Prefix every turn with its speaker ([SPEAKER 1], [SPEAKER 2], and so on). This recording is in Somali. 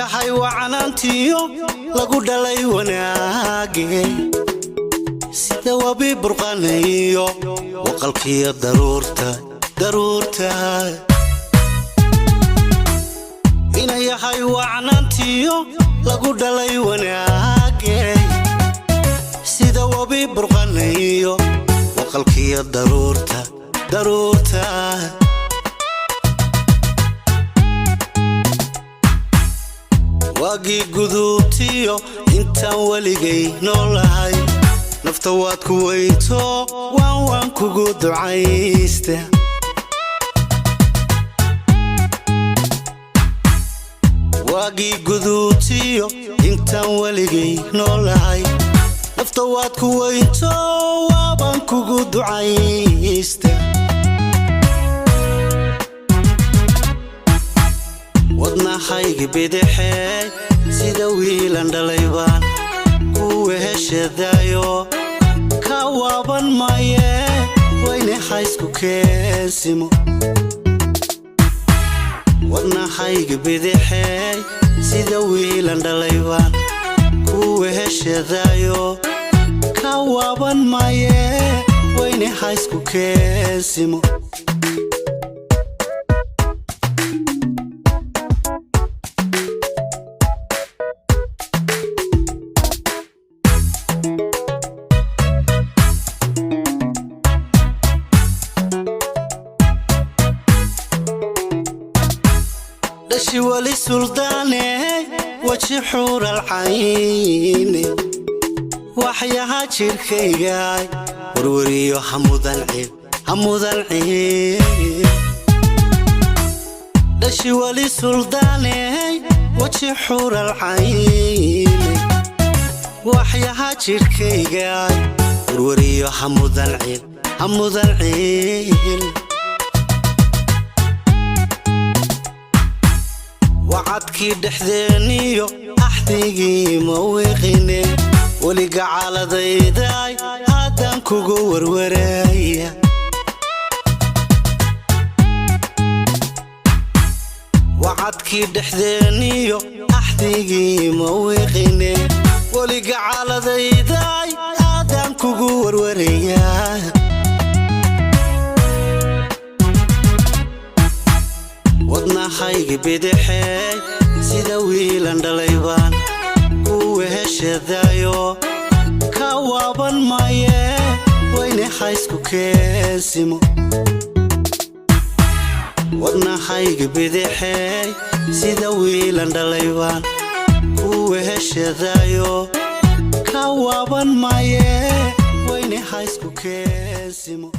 [SPEAKER 1] yahay wacanantiyo lagu dhalay wanaagay sida wabi burqanayo waqalkiya daruurta ina yahay wacanantiyo lagu dhalay wanaagay sida wabi burqanayo waqalkiya daruurta واقي قدوتيو انتان وليقي نولاي نفتواد كويتو وان كوكو دعايسته واقي قدوتيو انتان وليقي نولاي نفتواد كويتو وان كوكو دعايسته wadna hayga bidixay sida wiilan dhalaybaan kuwa heshadayo ka waaban maaye wayne haysku keensimo wadna hayga bidixay sida wiilan dhalaybaan kuwa heshadayo ka waaban maaye wayne haysku keensimo دشي ولي سلطاني وجه حور العين وحياها شركياي وروريو حمود العين دشي ولي سلطاني وجه حور العين وحياها شركياي وروريو حمود العين وعدكي دحذينيو أحتيجي موقيني ولقى على ضيداي هادان كوغو ورايا وعدكي دحذينيو أحتيجي موقيني ولقى على ضيداي هادان كوغو ورايا wadna hayga bidixay sida wiilan dhalaybaan kuwa heshadayo ka waaban maaye wayne haysku keensimo wadna hayga bidixay sida wiilan dhalaybaan kuwa heshadayo ka waaban maaye wayne haysku keensimo